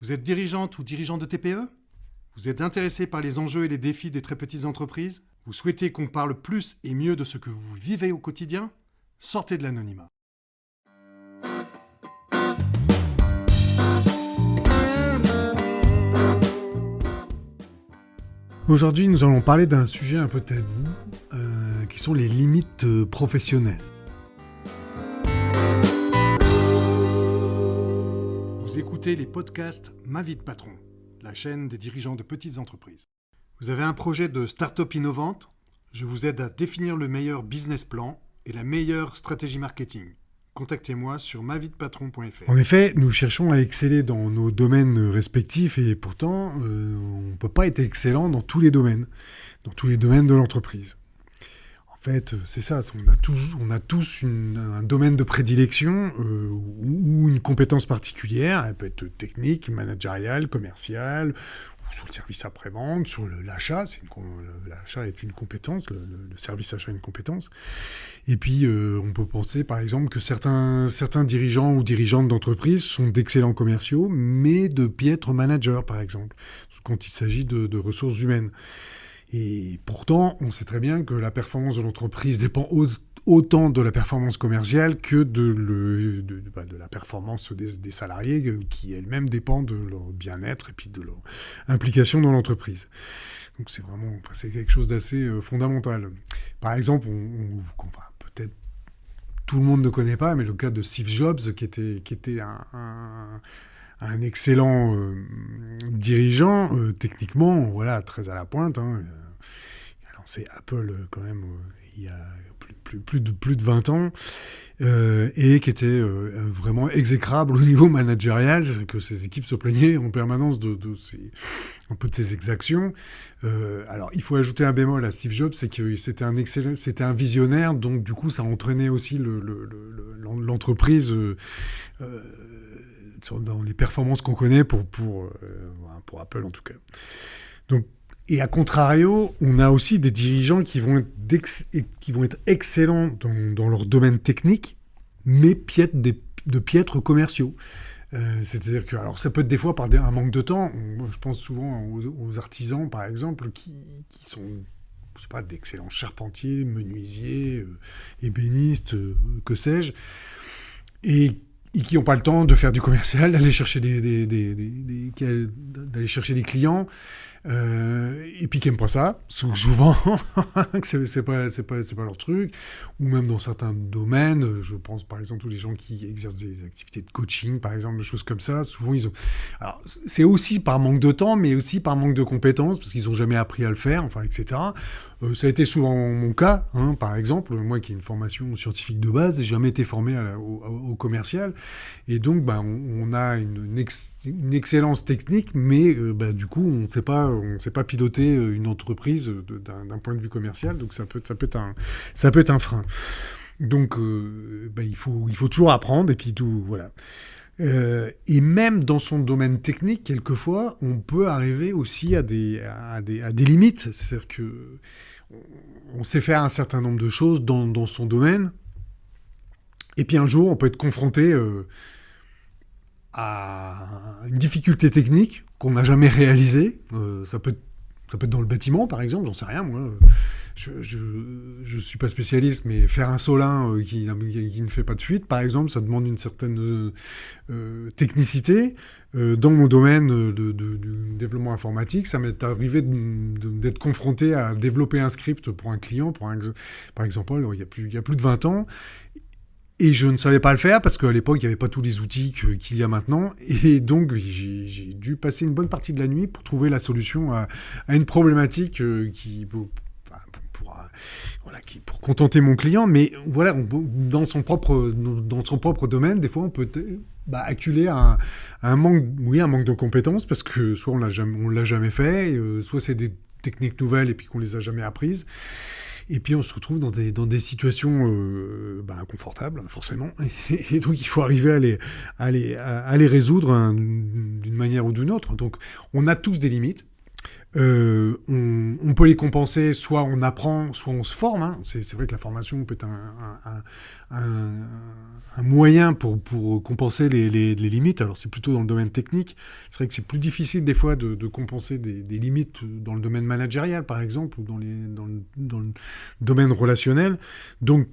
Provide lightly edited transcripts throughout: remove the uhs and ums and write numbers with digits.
Vous êtes dirigeante ou dirigeant de TPE? Vous êtes intéressé par les enjeux et les défis des très petites entreprises? Vous souhaitez qu'on parle plus et mieux de ce que vous vivez au quotidien? Sortez de l'anonymat. Aujourd'hui, nous allons parler d'un sujet un peu tabou, qui sont les limites professionnelles. Vous écoutez les podcasts Ma vie de patron, la chaîne des dirigeants de petites entreprises. Vous avez un projet de start-up innovante? Je vous aide à définir le meilleur business plan et la meilleure stratégie marketing. Contactez-moi sur maviedepatron.fr. En effet, nous cherchons à exceller dans nos domaines respectifs et pourtant, on ne peut pas être excellent dans tous les domaines de l'entreprise. En fait, c'est ça, on a tous un domaine de prédilection ou une compétence particulière. Elle peut être technique, managériale, commerciale, ou sur le service après-vente, sur l'achat. L'achat est une compétence, le service achat est une compétence. Et puis, on peut penser, par exemple, que certains dirigeants ou dirigeantes d'entreprise sont d'excellents commerciaux, mais de piètres managers, par exemple, quand il s'agit de ressources humaines. Et pourtant, on sait très bien que la performance de l'entreprise dépend autant de la performance commerciale que de la performance des salariés qui elles-mêmes dépendent de leur bien-être et puis de leur implication dans l'entreprise. Donc c'est quelque chose d'assez fondamental. Par exemple, peut-être tout le monde ne connaît pas, mais le cas de Steve Jobs, qui était un excellent dirigeant, techniquement, voilà, très à la pointe. Il a lancé Apple quand même il y a plus de 20 ans, et qui était vraiment exécrable au niveau managérial, que ses équipes se plaignaient en permanence un peu de ses exactions. Alors, il faut ajouter un bémol à Steve Jobs, c'est que c'était un visionnaire, donc du coup, ça entraînait aussi l'entreprise dans les performances qu'on connaît pour Apple en tout cas. Donc, et à contrario, on a aussi des dirigeants qui vont être excellents dans leur domaine technique, mais de piètres commerciaux. C'est-à-dire que, alors ça peut être des fois par un manque de temps. Je pense souvent aux artisans, par exemple, qui sont, je sais pas, d'excellents charpentiers, menuisiers, ébénistes, que sais-je, et qui n'ont pas le temps de faire du commercial, d'aller chercher d'aller chercher des clients, et puis qui n'aiment pas ça, souvent, que c'est pas leur truc, ou même dans certains domaines, je pense par exemple tous les gens qui exercent des activités de coaching, par exemple, des choses comme ça, souvent alors c'est aussi par manque de temps, mais aussi par manque de compétences, parce qu'ils n'ont jamais appris à le faire, etc. Ça a été souvent mon cas, par exemple, moi qui ai une formation scientifique de base, j'ai jamais été formé au commercial, et donc on a une excellence technique, mais du coup on ne sait pas piloter une entreprise d'un point de vue commercial, donc ça peut être un frein. Donc il faut toujours apprendre, et puis tout, voilà. Et même dans son domaine technique, quelquefois, on peut arriver aussi à des limites. C'est-à-dire que on sait faire un certain nombre de choses dans son domaine, et puis un jour, on peut être confronté à une difficulté technique qu'on n'a jamais réalisée. Ça peut être dans le bâtiment, par exemple, j'en sais rien, moi. Je suis pas spécialiste, mais faire un solin qui ne fait pas de fuite, par exemple, ça demande une certaine technicité. Dans mon domaine du développement informatique, ça m'est arrivé d'être confronté à développer un script pour un client, par exemple, il y a plus de 20 ans. Et je ne savais pas le faire parce qu'à l'époque, il n'y avait pas tous les outils qu'il y a maintenant. Et donc, j'ai dû passer une bonne partie de la nuit pour trouver la solution à une problématique pour contenter mon client. Mais voilà, dans son propre domaine, des fois, on peut acculer un manque de compétences parce que soit on l'a jamais fait, soit c'est des techniques nouvelles et puis qu'on les a jamais apprises. Et puis on se retrouve dans des situations inconfortables, forcément. Et donc il faut arriver à les résoudre d'une manière ou d'une autre. Donc on a tous des limites. On peut les compenser, soit on apprend, soit on se forme. Hein. C'est vrai que la formation peut être un moyen pour compenser les limites. Alors c'est plutôt dans le domaine technique. C'est vrai que c'est plus difficile des fois de compenser des limites dans le domaine managérial, par exemple, ou dans le domaine relationnel. Donc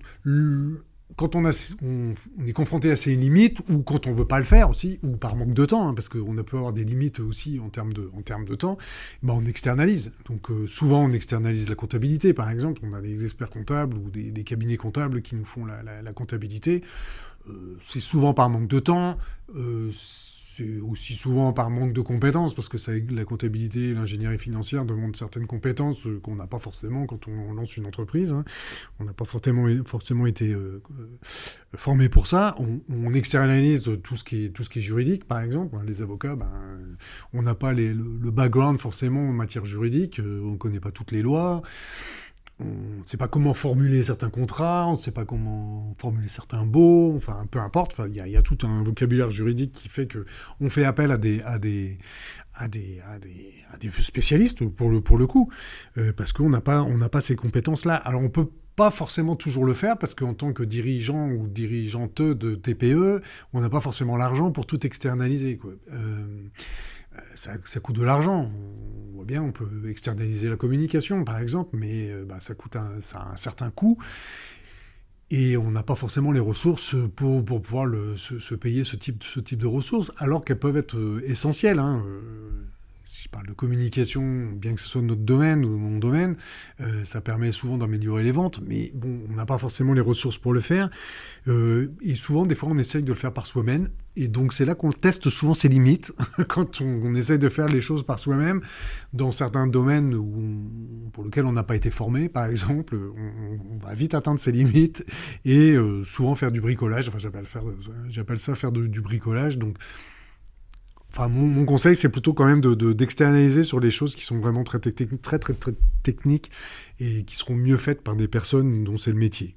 quand on est confronté à ces limites, ou quand on veut pas le faire aussi, ou par manque de temps, hein, parce qu'on peut avoir des limites aussi en termes de temps, ben on externalise. Donc souvent on externalise la comptabilité, par exemple. On a des experts comptables ou des cabinets comptables qui nous font la comptabilité. C'est souvent par manque de temps, c'est aussi souvent par manque de compétences, parce que la comptabilité et l'ingénierie financière demandent certaines compétences qu'on n'a pas forcément quand on lance une entreprise. Hein. On n'a pas forcément été formé pour ça. On externalise tout ce qui est juridique, par exemple. Les avocats, on n'a pas le background forcément en matière juridique, on ne connaît pas toutes les lois. On ne sait pas comment formuler certains contrats, on ne sait pas comment formuler certains baux, enfin peu importe. Enfin, il y a tout un vocabulaire juridique qui fait que on fait appel à des spécialistes pour le coup, parce qu'on n'a pas ces compétences-là. Alors on peut pas forcément toujours le faire, parce qu'en tant que dirigeant ou dirigeante de TPE, on n'a pas forcément l'argent pour tout externaliser, quoi. Ça coûte de l'argent. On voit bien, on peut externaliser la communication, par exemple, mais ça a un certain coût. Et on n'a pas forcément les ressources pour pouvoir se payer ce type de ressources, alors qu'elles peuvent être essentielles. Hein. Si je parle de communication, bien que ce soit notre domaine ou mon domaine, ça permet souvent d'améliorer les ventes, mais bon, on n'a pas forcément les ressources pour le faire. Et souvent, des fois, on essaye de le faire par soi-même. Et donc, c'est là qu'on teste souvent ses limites, quand on essaye de faire les choses par soi-même, dans certains domaines pour lesquels on n'a pas été formé, par exemple, on va vite atteindre ses limites et souvent faire du bricolage. Enfin, j'appelle ça faire du bricolage. Donc, enfin, mon conseil, c'est plutôt quand même d'externaliser sur les choses qui sont vraiment très techniques et qui seront mieux faites par des personnes dont c'est le métier.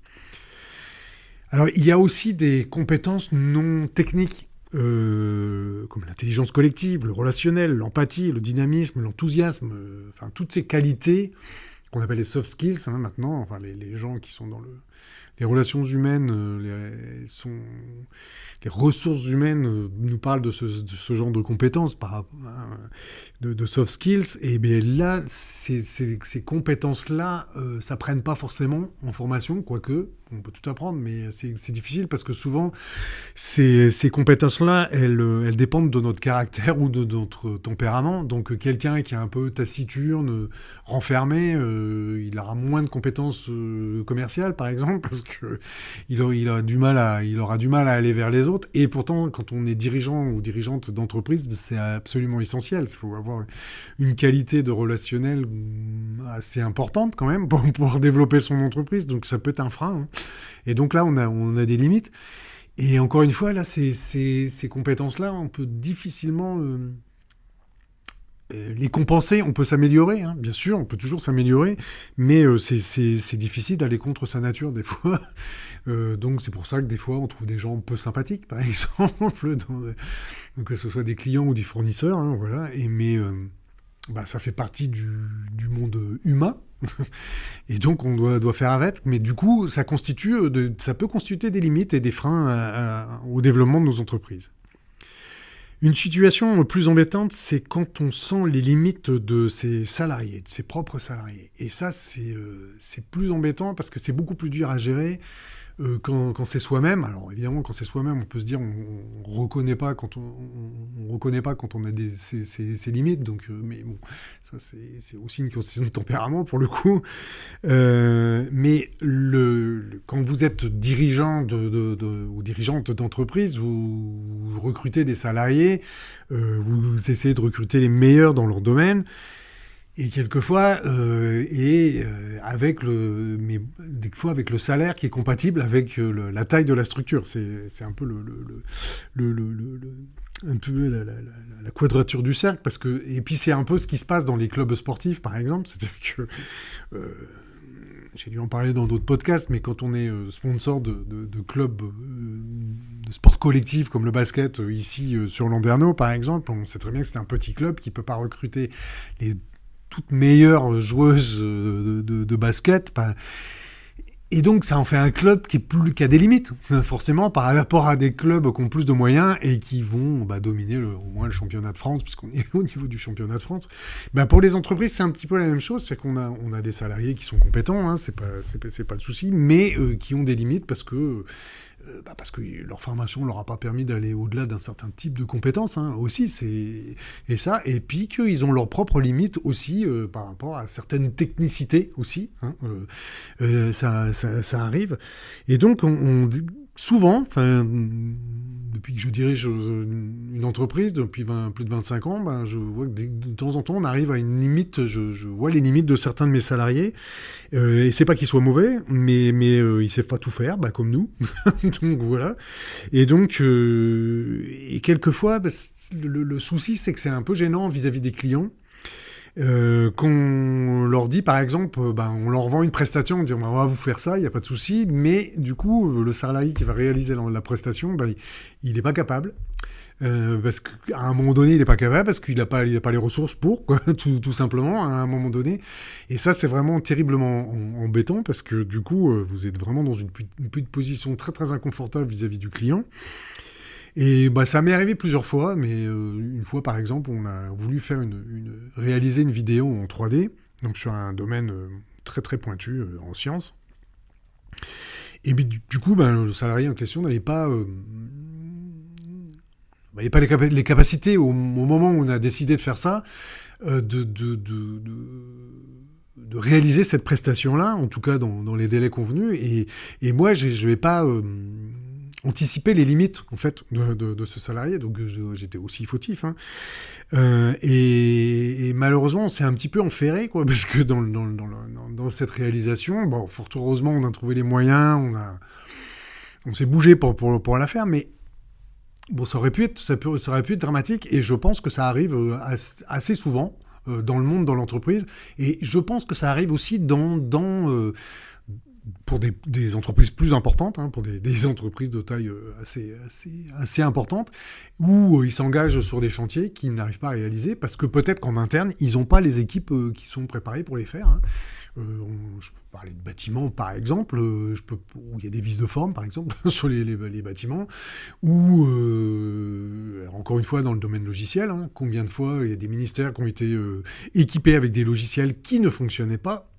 Alors, il y a aussi des compétences non techniques, comme l'intelligence collective, le relationnel, l'empathie, le dynamisme, l'enthousiasme, enfin, toutes ces qualités qu'on appelle les soft skills, hein, maintenant, enfin, les gens qui sont dans les relations humaines, les ressources humaines nous parlent de ce genre de compétences, de soft skills. Et bien là, ces compétences-là, ça prenne pas forcément en formation, quoique on peut tout apprendre, mais c'est difficile parce que souvent, ces compétences-là, elles dépendent de notre caractère ou de notre tempérament. Donc quelqu'un qui est un peu taciturne, renfermé, il aura moins de compétences commerciales, par exemple, parce que il aura du mal à aller vers les autres. Et pourtant, quand on est dirigeant ou dirigeante d'entreprise, c'est absolument essentiel. Il faut avoir une qualité de relationnel assez importante quand même pour pouvoir développer son entreprise. Donc ça peut être un frein. Hein. Et donc là, on a des limites. Et encore une fois, là, ces compétences-là, on peut difficilement les compenser. On peut s'améliorer, hein, bien sûr, on peut toujours s'améliorer, mais c'est difficile d'aller contre sa nature des fois. Donc c'est pour ça que des fois, on trouve des gens peu sympathiques, par exemple, donc, que ce soit des clients ou des fournisseurs, hein, voilà. Mais ça fait partie du monde humain. Et donc on doit faire avec, mais du coup ça peut constituer des limites et des freins au développement de nos entreprises. Une situation plus embêtante, c'est quand on sent les limites de ses salariés, de ses propres salariés. Et ça, c'est plus embêtant parce que c'est beaucoup plus dur à gérer quand c'est soi-même. Alors évidemment, quand c'est soi-même, on peut se dire on reconnaît pas quand on reconnaît pas quand on a ses limites. Donc, mais bon, ça c'est aussi une question de tempérament pour le coup. Mais quand vous êtes dirigeant ou dirigeante d'entreprise, vous recrutez des salariés, vous essayez de recruter les meilleurs dans leur domaine. Et quelquefois, mais des fois avec le salaire qui est compatible avec la taille de la structure. C'est un peu la quadrature du cercle, et puis c'est un peu ce qui se passe dans les clubs sportifs, par exemple. C'est-à-dire que j'ai dû en parler dans d'autres podcasts, mais quand on est sponsor de clubs de sport collectif comme le basket ici sur Landerneau, par exemple, on sait très bien que c'est un petit club qui peut pas recruter toute meilleure joueuse de basket. Et donc, ça en fait un club qui a des limites, forcément, par rapport à des clubs qui ont plus de moyens et qui vont dominer au moins le championnat de France, puisqu'on est au niveau du championnat de France. Pour les entreprises, c'est un petit peu la même chose, c'est qu'on a des salariés qui sont compétents, hein, c'est pas le souci, mais qui ont des limites parce que leur formation leur a pas permis d'aller au-delà d'un certain type de compétences, hein, aussi, et puis qu'ils ont leurs propres limites aussi par rapport à certaines technicités aussi, hein, ça arrive, et donc souvent, depuis que je dirige une entreprise depuis plus de 25 ans, je vois que de temps en temps, on arrive à une limite. Je vois les limites de certains de mes salariés. Et c'est pas qu'ils soient mauvais, mais ils savent pas tout faire, comme nous. Donc voilà. Et donc, et quelquefois, le souci, c'est que c'est un peu gênant vis-à-vis des clients. Qu'on leur dit, par exemple, on leur vend une prestation, on dit on va vous faire ça, il n'y a pas de souci, mais du coup, le salarié qui va réaliser la prestation, il n'est pas capable. Parce qu'à un moment donné, il n'est pas capable, parce qu'il n'a pas les ressources pour, quoi, tout simplement, à un moment donné. Et ça, c'est vraiment terriblement embêtant, parce que du coup, vous êtes vraiment dans une position très très inconfortable vis-à-vis du client. Et ça m'est arrivé plusieurs fois, mais une fois par exemple, on a voulu réaliser une vidéo en 3D, donc sur un domaine très très pointu en sciences. Et du coup, le salarié en question n'avait pas les capacités au moment où on a décidé de faire ça, de réaliser cette prestation-là, en tout cas dans les délais convenus. Et moi, je vais pas anticiper les limites en fait de ce salarié, donc j'étais aussi fautif, hein. Et malheureusement on s'est un petit peu enferré, quoi, parce que dans cette réalisation, fort heureusement on a trouvé les moyens, on s'est bougé pour la faire, mais ça aurait pu être dramatique, et je pense que ça arrive assez souvent dans le monde, dans l'entreprise, et je pense que ça arrive aussi pour des entreprises plus importantes, hein, pour des entreprises de taille assez importante, où ils s'engagent sur des chantiers qu'ils n'arrivent pas à réaliser, parce que peut-être qu'en interne, ils n'ont pas les équipes qui sont préparées pour les faire, hein. Je peux parler de bâtiments, par exemple, où il y a des vis de forme, par exemple, sur les bâtiments, ou, encore une fois, dans le domaine logiciel, hein, combien de fois il y a des ministères qui ont été équipés avec des logiciels qui ne fonctionnaient pas.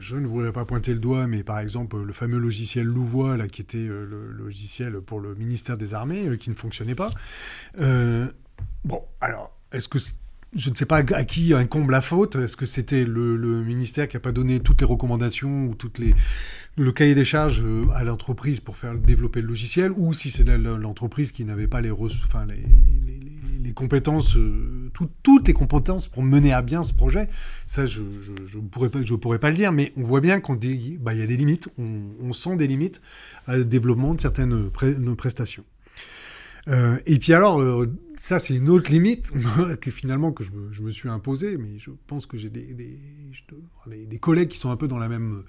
Je ne voudrais pas pointer le doigt, mais par exemple, le fameux logiciel Louvois, là, qui était le logiciel pour le ministère des Armées, qui ne fonctionnait pas. Alors, est-ce que... Je ne sais pas à qui incombe la faute. Est-ce que c'était le ministère qui n'a pas donné toutes les recommandations ou le cahier des charges à l'entreprise pour faire développer le logiciel, ou si c'est l'entreprise qui n'avait pas les compétences, toutes les compétences pour mener à bien ce projet? Ça, je pourrais pas le dire, mais on voit bien qu'il y a des limites. On sent des limites à le développement de certaines prestations. Et puis alors, ça c'est une autre limite que finalement je me suis imposée, mais je pense que j'ai des collègues qui sont un peu dans la même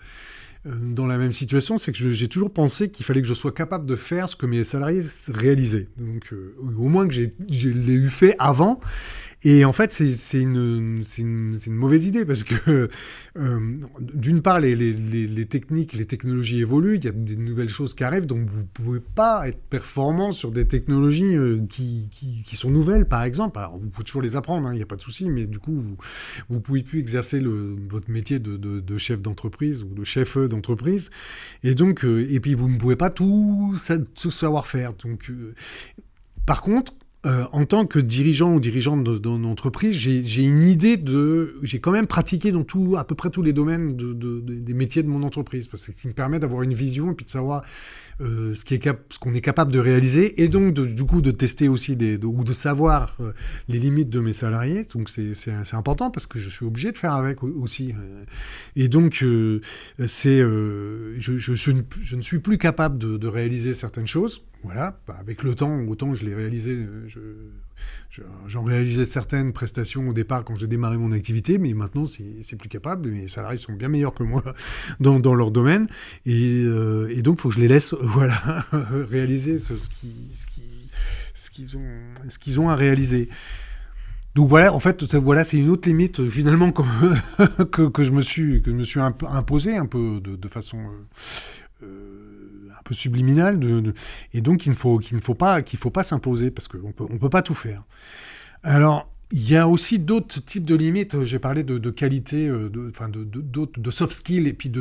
situation, c'est que j'ai toujours pensé qu'il fallait que je sois capable de faire ce que mes salariés réalisaient. Donc au moins que je l'ai eu fait avant. Et en fait, c'est une mauvaise idée, parce que d'une part, les techniques, les technologies évoluent, il y a des nouvelles choses qui arrivent, donc vous pouvez pas être performant sur des technologies qui sont nouvelles, par exemple. Alors, vous pouvez toujours les apprendre, hein, il n'y a pas de souci, mais du coup, vous pouvez plus exercer votre métier de chef d'entreprise ou de chef d'entreprise, et donc, et puis vous ne pouvez pas tout savoir faire. Donc, par contre, en tant que dirigeant ou dirigeante d'une entreprise, j'ai une idée j'ai quand même pratiqué dans à peu près tous les domaines des métiers de mon entreprise, parce que ça me permet d'avoir une vision et puis de savoir ce qu'on est capable de réaliser, et donc du coup de tester aussi ou de savoir les limites de mes salariés. Donc c'est important, parce que je suis obligé de faire avec aussi. Et donc je ne suis plus capable de réaliser certaines choses. Voilà, avec le temps, autant je l'ai réalisé, j'en réalisais certaines prestations au départ quand j'ai démarré mon activité, mais maintenant c'est plus capable. Mes salariés sont bien meilleurs que moi dans leur domaine, et donc il faut que je les laisse réaliser ce qu'ils ont à réaliser. Donc voilà, en fait, voilà, c'est une autre limite finalement que je me suis imposé un peu de façon un peu subliminale, et donc qu'il ne faut pas s'imposer parce qu'on peut pas tout faire. Alors, il y a aussi d'autres types de limites. J'ai parlé de qualité, de soft skills, et puis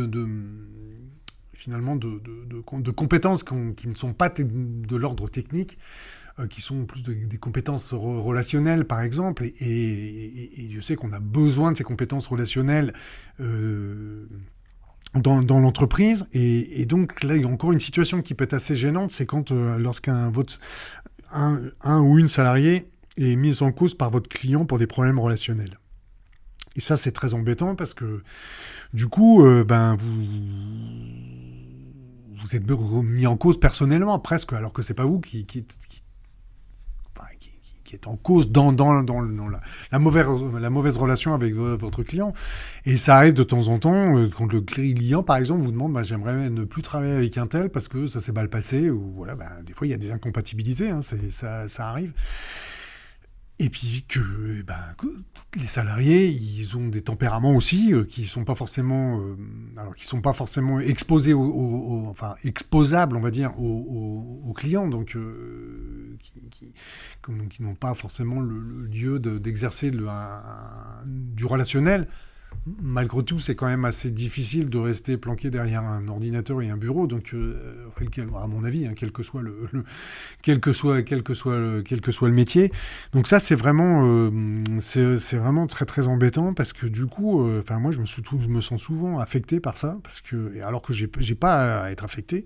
finalement de compétences qui ne sont pas de l'ordre technique, qui sont plus des compétences relationnelles, par exemple. Et je sais qu'on a besoin de ces compétences relationnelles dans l'entreprise. Et donc là, il y a encore une situation qui peut être assez gênante, c'est quand lorsqu'un un ou une salarié est mise en cause par votre client pour des problèmes relationnels. Et ça, c'est très embêtant parce que du coup, vous êtes mis en cause personnellement, presque, alors que c'est pas vous qui est en cause dans la mauvaise relation avec votre client. Et ça arrive de temps en temps, quand le client, par exemple, vous demande j'aimerais ne plus travailler avec un tel parce que ça s'est mal passé, ou voilà, des fois il y a des incompatibilités, hein, ça arrive. Et puis que les salariés, ils ont des tempéraments aussi qui sont pas forcément, exposés enfin exposables, on va dire, aux clients, donc qui n'ont pas forcément le lieu d'exercer du relationnel. Malgré tout, c'est quand même assez difficile de rester planqué derrière un ordinateur et un bureau. Donc, à mon avis, hein, quel que soit le métier. Donc ça, c'est vraiment très très embêtant parce que du coup, moi, je me sens souvent affecté par ça alors que j'ai pas à être affecté.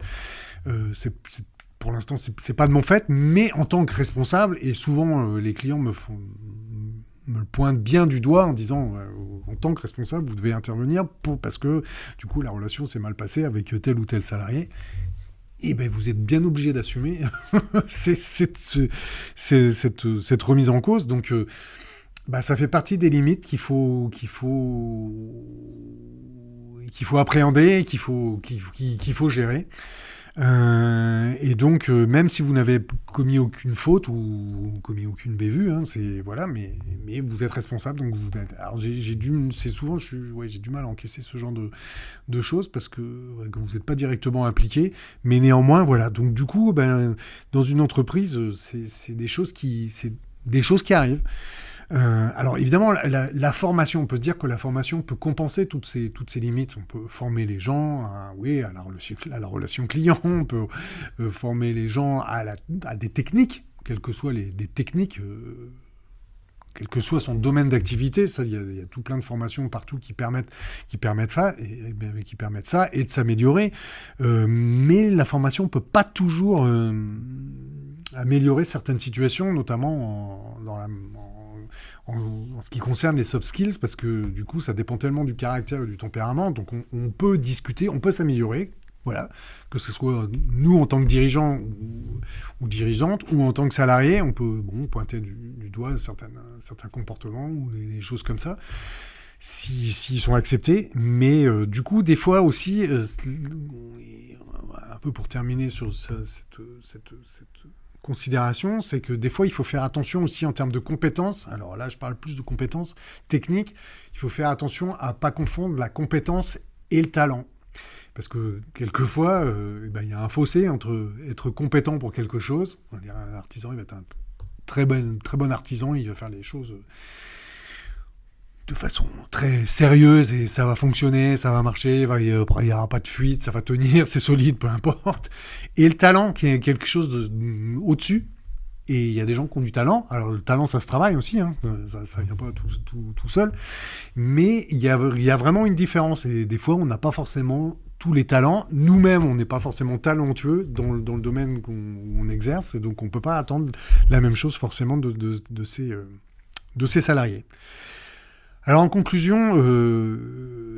Pour l'instant, c'est pas de mon fait, mais en tant que responsable, et souvent les clients me le pointe bien du doigt en disant en tant que responsable, vous devez intervenir parce que du coup la relation s'est mal passée avec tel ou tel salarié. Et vous êtes bien obligé d'assumer cette remise en cause. Donc ça fait partie des limites qu'il faut appréhender, qu'il faut gérer. Et donc, même si vous n'avez commis aucune faute ou commis aucune bévue, hein, mais vous êtes responsable. Donc alors j'ai du mal à encaisser ce genre de choses parce que vous n'êtes pas directement impliqué, mais néanmoins, voilà. Donc du coup, dans une entreprise, c'est des choses qui arrivent. Alors évidemment, la formation, on peut se dire que la formation peut compenser toutes ces limites. On peut former les gens à la relation client, on peut former les gens à des techniques, quelles que soient des techniques, quel que soit son domaine d'activité. Ça, il y a tout plein de formations partout qui permettent ça et de s'améliorer. Mais la formation ne peut pas toujours améliorer certaines situations, notamment en ce qui concerne les soft skills, parce que du coup, ça dépend tellement du caractère et du tempérament. Donc, on peut discuter, on peut s'améliorer. Voilà, que ce soit nous en tant que dirigeants ou dirigeantes, ou en tant que salariés, on peut pointer du doigt certains comportements ou des choses comme ça, s'ils sont acceptés. Mais du coup, des fois aussi, un peu pour terminer sur cette considération, c'est que des fois, il faut faire attention aussi en termes de compétences. Alors là, je parle plus de compétences techniques. Il faut faire attention à ne pas confondre la compétence et le talent. Parce que quelquefois, il y a un fossé entre être compétent pour quelque chose. On va dire un artisan, il va être un très bon artisan, il va faire les choses de façon très sérieuse et ça va fonctionner, ça va marcher, il n'y aura pas de fuite, ça va tenir, c'est solide, peu importe. Et le talent, qui est quelque chose au-dessus. Et il y a des gens qui ont du talent. Alors le talent, ça se travaille aussi, hein. Ça vient pas tout seul. Mais il y a vraiment une différence. Et des fois, on n'a pas forcément tous les talents. Nous-mêmes, on n'est pas forcément talentueux dans le domaine qu'on exerce. Et donc, on ne peut pas attendre la même chose forcément de ces salariés. Alors en conclusion,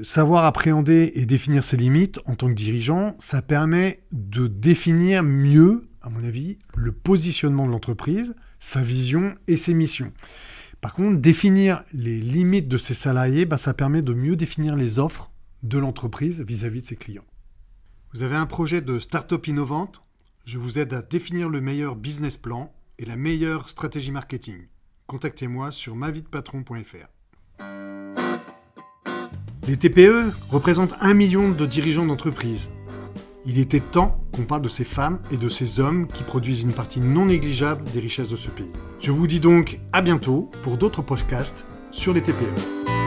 savoir appréhender et définir ses limites en tant que dirigeant, ça permet de définir mieux, à mon avis, le positionnement de l'entreprise, sa vision et ses missions. Par contre, définir les limites de ses salariés, ça permet de mieux définir les offres de l'entreprise vis-à-vis de ses clients. Vous avez un projet de start-up innovante ? Je vous aide à définir le meilleur business plan et la meilleure stratégie marketing. contactez-moi sur maviedepatron.fr. Les TPE représentent 1 million de dirigeants d'entreprise. Il était temps qu'on parle de ces femmes et de ces hommes qui produisent une partie non négligeable des richesses de ce pays. Je vous dis donc à bientôt pour d'autres podcasts sur les TPE.